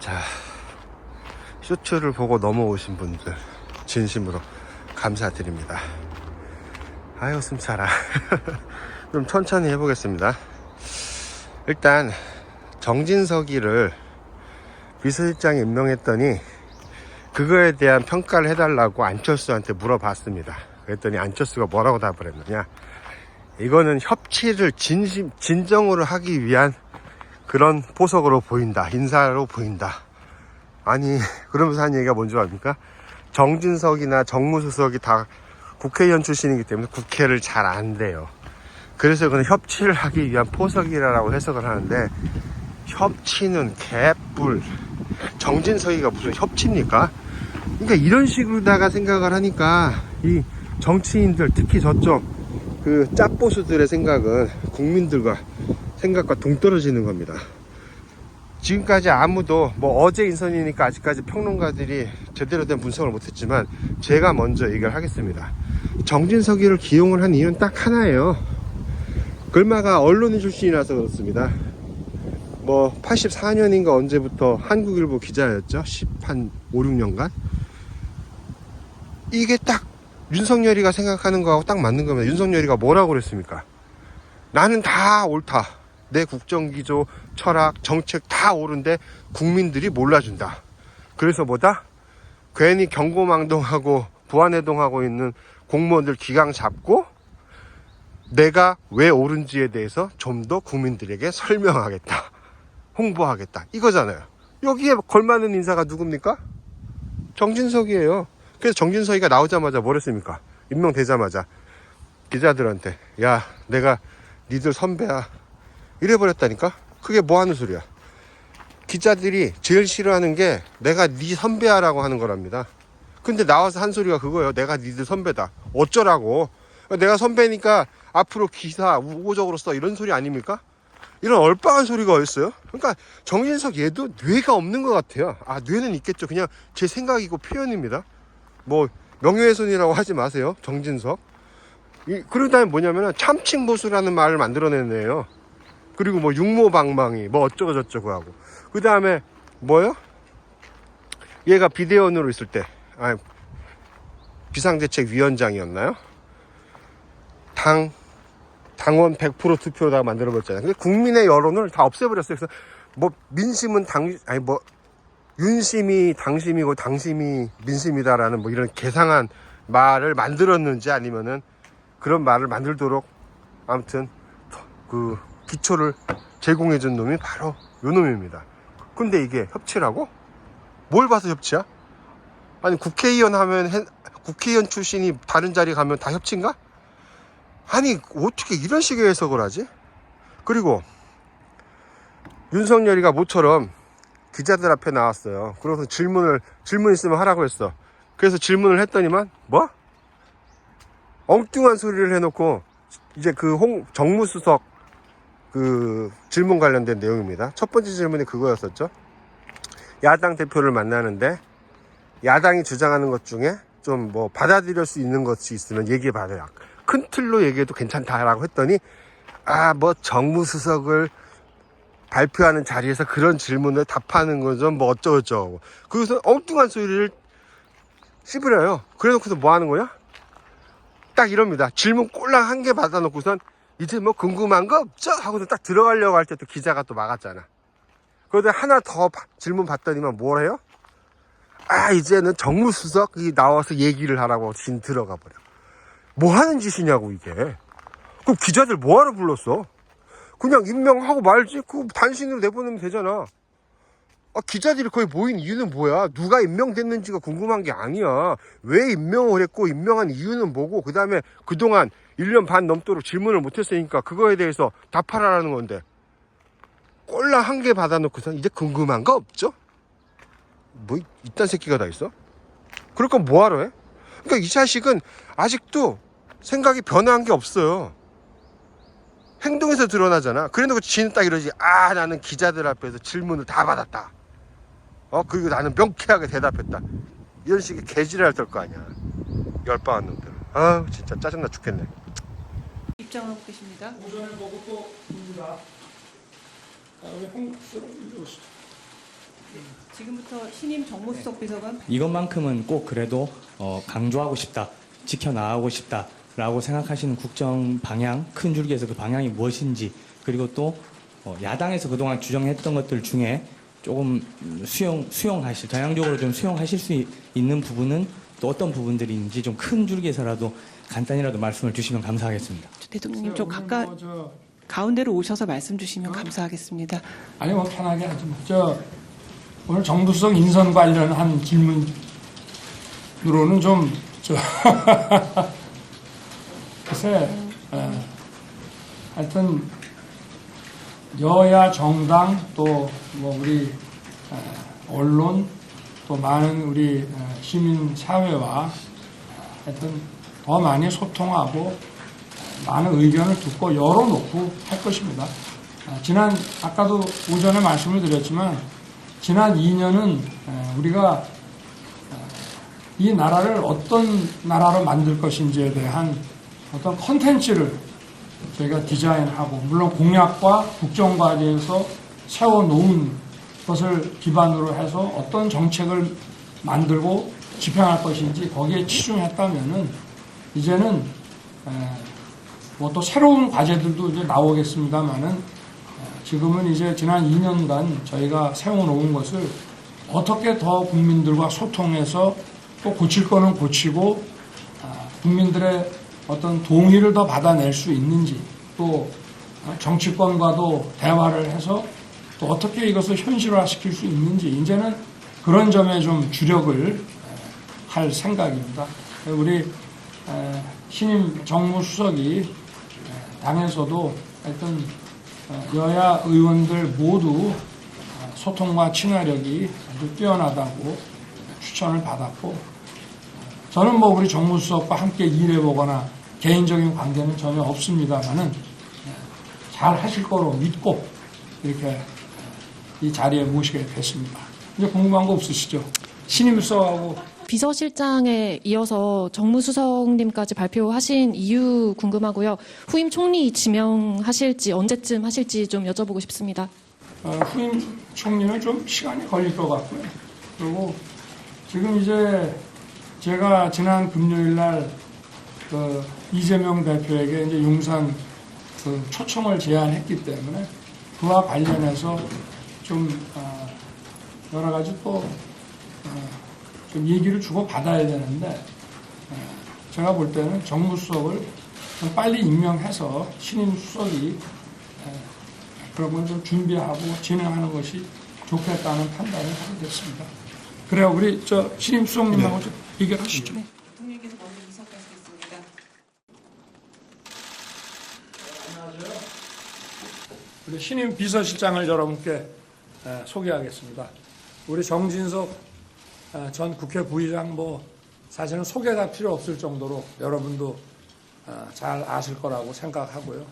자, 쇼츠를 보고 넘어오신 분들 진심으로 감사드립니다. 아유 숨차라. 좀 천천히 해보겠습니다. 일단 정진석이를 비서실장에 임명했더니 그거에 대한 평가를 해달라고 안철수한테 물어봤습니다. 그랬더니 안철수가 뭐라고 답을 했느냐, 이거는 협치를 진정으로 하기 위한 그런 포석으로 보인다, 인사로 보인다. 아니 그러면서 한 얘기가 뭔지 압니까? 정진석이나 정무수석이 다 국회의원 출신이기 때문에 국회를 잘 안 돼요. 그래서 그건 협치를 하기 위한 포석이라고 해석을 하는데, 협치는 개뿔. 정진석이가 무슨 협치입니까? 그러니까 이런 식으로다가 생각을 하니까 이 정치인들, 특히 저쪽 그 짭보수들의 생각은 국민들과 생각과 동떨어지는 겁니다. 지금까지 아무도 뭐 어제 인선이니까 아직까지 평론가들이 제대로 된 분석을 못했지만 제가 먼저 얘기를 하겠습니다. 정진석이를 기용을 한 이유는 딱 하나예요. 글마가 언론인 출신이라서 그렇습니다. 뭐 84년인가 언제부터 한국일보 기자였죠. 5, 6년간. 이게 딱 윤석열이가 생각하는 거하고 딱 맞는 겁니다. 윤석열이가 뭐라고 그랬습니까? 나는 다 옳다. 내 국정기조, 철학, 정책 다 옳은데 국민들이 몰라준다. 그래서 뭐다? 괜히 경고망동하고 부안해동하고 있는 공무원들 기강 잡고 내가 왜 옳은지에 대해서 좀 더 국민들에게 설명하겠다, 홍보하겠다, 이거잖아요. 여기에 걸맞는 인사가 누굽니까? 정진석이에요. 그래서 정진석이가 나오자마자 뭘 했습니까? 임명되자마자 기자들한테 야, 내가 니들 선배야, 이래버렸다니까? 그게 뭐 하는 소리야? 기자들이 제일 싫어하는 게 내가 니 선배야라고 하는 거랍니다. 근데 나와서 한 소리가 그거예요. 내가 니들 선배다. 어쩌라고. 내가 선배니까 앞으로 기사 우호적으로 써, 이런 소리 아닙니까? 이런 얼빵한 소리가 어딨어요? 그러니까 정진석 얘도 뇌가 없는 것 같아요. 아, 뇌는 있겠죠. 그냥 제 생각이고 표현입니다. 뭐 명예훼손이라고 하지 마세요, 정진석. 그러다니 뭐냐면은 참칭보수라는 말을 만들어내네요. 그리고 뭐 육모방망이 뭐 어쩌고 저쩌고 하고, 그 다음에 뭐요? 얘가 비대위원으로 있을 때, 비상대책위원장이었나요? 당원 100% 투표로 다 만들어버렸잖아요. 근데 국민의 여론을 다 없애버렸어요. 그래서 뭐 민심은 윤심이 당심이고 당심이 민심이다라는 뭐 이런 개상한 말을 만들었는지, 아니면은 그런 말을 만들도록 아무튼 그 기초를 제공해준 놈이 바로 요 놈입니다. 근데 이게 협치라고? 뭘 봐서 협치야? 아니 국회의원 하면 국회의원 출신이 다른 자리 가면 다 협치인가? 아니 어떻게 이런 식의 해석을 하지? 그리고 윤석열이가 모처럼 기자들 앞에 나왔어요. 그래서 질문 있으면 하라고 했어. 그래서 질문을 했더니만 뭐? 엉뚱한 소리를 해놓고 이제 그 정무수석 그 질문 관련된 내용입니다. 첫 번째 질문이 그거였었죠. 야당 대표를 만나는데 야당이 주장하는 것 중에 좀 뭐 받아들일 수 있는 것이 있으면 얘기해봐라. 큰 틀로 얘기해도 괜찮다라고 했더니 뭐 정무수석을 발표하는 자리에서 그런 질문을 답하는 거죠. 뭐 어쩌고저쩌고. 그래서 엉뚱한 소리를 씹으려요. 그래놓고서 뭐 하는 거야? 딱 이럽니다. 질문 꼴랑 한 개 받아놓고선 이제 뭐 궁금한 거 없죠? 하고서 딱 들어가려고 할 때 또 기자가 또 막았잖아. 그런데 하나 더 질문 받더니만 뭘 해요? 이제는 정무수석이 나와서 얘기를 하라고 들어가 버려. 뭐 하는 짓이냐고 이게. 그럼 기자들 뭐하러 불렀어? 그냥 임명하고 말지. 그거 단신으로 내보내면 되잖아. 기자들이 거의 모인 이유는 뭐야? 누가 임명됐는지가 궁금한 게 아니야. 왜 임명을 했고 임명한 이유는 뭐고, 그 다음에 그동안 1년 반 넘도록 질문을 못했으니까 그거에 대해서 답하라는 건데, 꼴랑 한 개 받아놓고서 이제 궁금한 거 없죠? 뭐 이딴 새끼가 다 있어? 그럴 건 뭐하러 해? 그러니까 이 자식은 아직도 생각이 변화한 게 없어요. 행동에서 드러나잖아. 그래놓고 지는 딱 이러지. 나는 기자들 앞에서 질문을 다 받았다. 그리고 나는 명쾌하게 대답했다. 이런 식의 개지랄 떨 거 아니야. 열방한 놈들. 진짜 짜증나 죽겠네. 입장을 하고 계십니다. 오전에 보고 또 봅니다. 다음에 홍수로 이루었습니다. 지금부터 신임 정무수석 비서관. 이것만큼은 꼭 그래도 강조하고 싶다, 지켜나가고 싶다라고 생각하시는 국정 방향, 큰 줄기에서 그 방향이 무엇인지, 그리고 또 야당에서 그동안 주장했던 것들 중에 조금 수용하실, 전향적으로 좀 수용하실 수 있는 부분은 또 어떤 부분들인지 좀 큰 줄기에서라도 간단히라도 말씀을 주시면 감사하겠습니다. 대통령님 좀 가운데로 오셔서 말씀 주시면 감사하겠습니다. 아니 뭐 편하게 하지 뭐. 오늘 정부수석 인선 관련한 질문으로는 좀 글쎄 하여튼 여야 정당 또 뭐 우리 언론 또 많은 우리 시민 사회와 하여튼 더 많이 소통하고 많은 의견을 듣고 열어놓고 할 것입니다. 아까도 오전에 말씀을 드렸지만 지난 2년은 우리가 이 나라를 어떤 나라로 만들 것인지에 대한 어떤 컨텐츠를 저희가 디자인하고 물론 공약과 국정과제에서 세워놓은 것을 기반으로 해서 어떤 정책을 만들고 집행할 것인지 거기에 치중했다면은 이제는 뭐 또 새로운 과제들도 이제 나오겠습니다만은 지금은 이제 지난 2년간 저희가 세워놓은 것을 어떻게 더 국민들과 소통해서 또 고칠 거는 고치고 국민들의 어떤 동의를 더 받아낼 수 있는지 또 정치권과도 대화를 해서 또 어떻게 이것을 현실화시킬 수 있는지 이제는 그런 점에 좀 주력을 할 생각입니다. 우리 신임 정무수석이 당에서도 하여튼 여야 의원들 모두 소통과 친화력이 아주 뛰어나다고 추천을 받았고 저는 뭐 우리 정무수석과 함께 일해보거나 개인적인 관계는 전혀 없습니다만은 잘 하실 거로 믿고 이렇게 이 자리에 모시게 됐습니다. 이제 궁금한 거 없으시죠? 신임 수석하고 비서실장에 이어서 정무수석님까지 발표하신 이유 궁금하고요. 후임 총리 지명하실지 언제쯤 하실지 좀 여쭤보고 싶습니다. 후임 총리는 좀 시간이 걸릴 것 같고요. 그리고 지금 이제 제가 지난 금요일 날 이재명 대표에게 이제 용산 초청을 제안했기 때문에 그와 관련해서 좀 여러 가지 또 좀 얘기를 주고 받아야 되는데 제가 볼 때는 정무수석을 좀 빨리 임명해서 신임 수석이 그런 걸 좀 준비하고 진행하는 것이 좋겠다는 판단을 하게 됐습니다. 그래요, 우리 신임 수석님하고 좀 얘기하시죠. 네, 대통령께서 먼저 이석하시겠습니다. 우리 신임 비서실장을 여러분께 소개하겠습니다. 우리 정진석 전 국회 부의장 사실은 소개가 필요 없을 정도로 여러분도 잘 아실 거라고 생각하고요.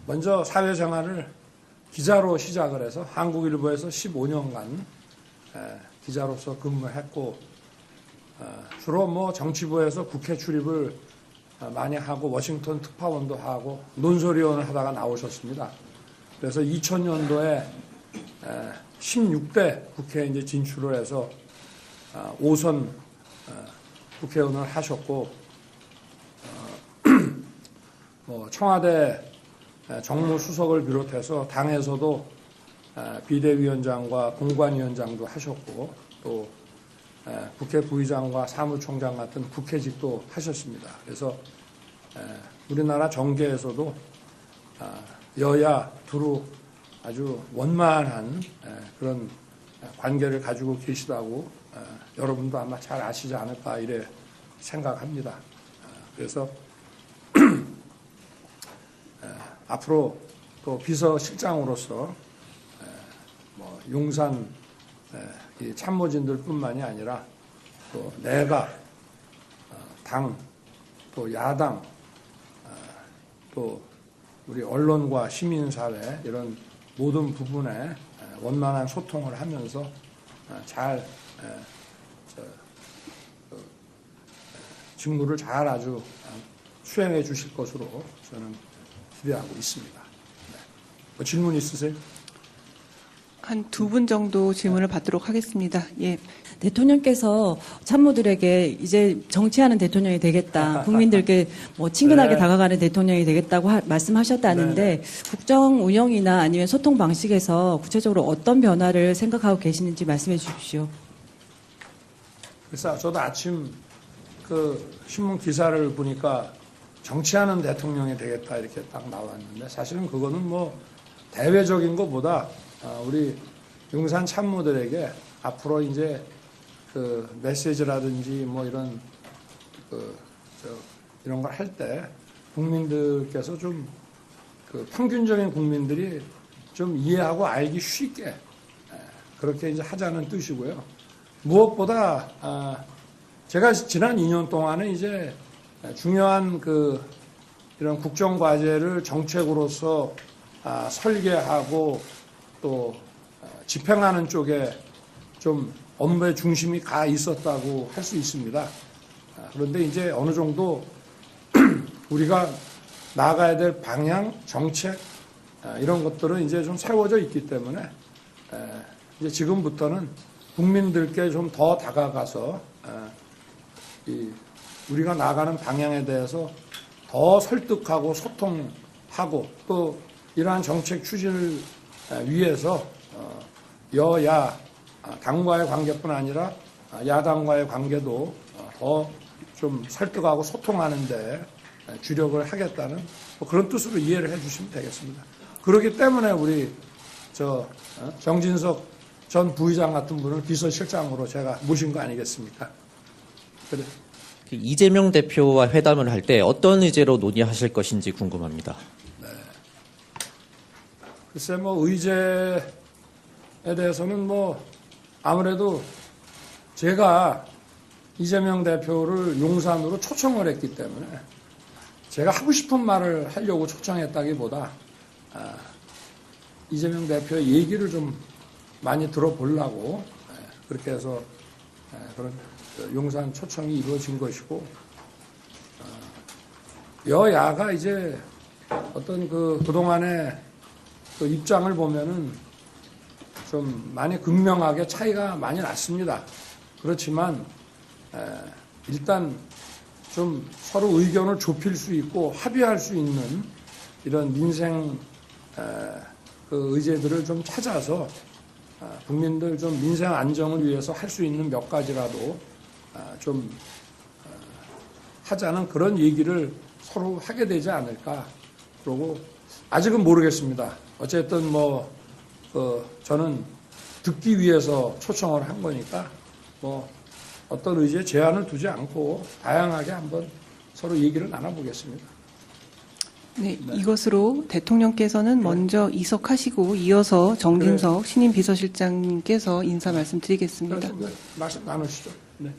먼저 사회생활을 기자로 시작을 해서 한국일보에서 15년간 기자로서 근무했고 주로 정치부에서 국회 출입을 많이 하고 워싱턴 특파원도 하고 논설위원을 하다가 나오셨습니다. 그래서 2000년도에 16대 국회에 이제 진출을 해서 5선 국회의원을 하셨고 청와대 정무수석을 비롯해서 당에서도 비대위원장과 공관위원장도 하셨고 또 국회 부의장과 사무총장 같은 국회직도 하셨습니다. 그래서 우리나라 정계에서도 여야 두루 아주 원만한 그런 관계를 가지고 계시다고 여러분도 아마 잘 아시지 않을까 이래 생각합니다. 그래서 앞으로 또 비서실장으로서 용산 참모진들뿐만이 아니라 또 내각, 당, 또 야당, 또 우리 언론과 시민사회 이런 모든 부분에 원만한 소통을 하면서 잘 직무를 잘 아주 수행해 주실 것으로 저는 기대하고 있습니다. 뭐 질문 있으세요? 한 두 분 정도 질문을 받도록 하겠습니다. 예. 대통령께서 참모들에게 이제 정치하는 대통령이 되겠다, 국민들께 뭐 친근하게 네. 다가가는 대통령이 되겠다고 말씀하셨다는데 국정 운영이나 아니면 소통 방식에서 구체적으로 어떤 변화를 생각하고 계시는지 말씀해 주십시오. 그래서 저도 아침 그 신문 기사를 보니까 정치하는 대통령이 되겠다 이렇게 딱 나왔는데 사실은 그거는 뭐 대외적인 것보다 우리 용산 참모들에게 앞으로 이제 그 메시지라든지 뭐 이런 이런 걸 할 때 국민들께서 좀 그 평균적인 국민들이 좀 이해하고 알기 쉽게 그렇게 이제 하자는 뜻이고요. 무엇보다 제가 지난 2년 동안은 이제 중요한 그 이런 국정 과제를 정책으로서 설계하고 또 집행하는 쪽에 좀 업무의 중심이 가 있었다고 할 수 있습니다. 그런데 이제 어느 정도 우리가 나아가야 될 방향, 정책 이런 것들은 이제 좀 세워져 있기 때문에 이제 지금부터는 국민들께 좀 더 다가가서 우리가 나아가는 방향에 대해서 더 설득하고 소통하고 또 이러한 정책 추진을 위해서 여야 당과의 관계뿐 아니라 야당과의 관계도 더 좀 설득하고 소통하는데 주력을 하겠다는 뭐 그런 뜻으로 이해를 해주시면 되겠습니다. 그렇기 때문에 우리 정진석 전 부의장 같은 분을 비서실장으로 제가 모신 거 아니겠습니까? 그래. 이재명 대표와 회담을 할 때 어떤 의제로 논의하실 것인지 궁금합니다. 글쎄 뭐 의제에 대해서는 뭐 아무래도 제가 이재명 대표를 용산으로 초청을 했기 때문에 제가 하고 싶은 말을 하려고 초청했다기보다 이재명 대표의 얘기를 좀 많이 들어보려고 그렇게 해서 그런 용산 초청이 이루어진 것이고 여야가 이제 어떤 그동안의 그 입장을 보면은 좀 많이 극명하게 차이가 많이 났습니다. 그렇지만 일단 좀 서로 의견을 좁힐 수 있고 합의할 수 있는 이런 민생 그 의제들을 좀 찾아서 국민들 좀 민생 안정을 위해서 할 수 있는 몇 가지라도 좀 하자는 그런 얘기를 서로 하게 되지 않을까. 그러고 아직은 모르겠습니다. 어쨌든 뭐 저는 듣기 위해서 초청을 한 거니까 뭐 어떤 의지에 제한을 두지 않고 다양하게 한번 서로 얘기를 나눠보겠습니다. 네, 이것으로 대통령께서는 먼저 이석하시고 이어서 정진석 신임 비서실장님께서 인사 말씀드리겠습니다. 말씀 나누시죠. 네.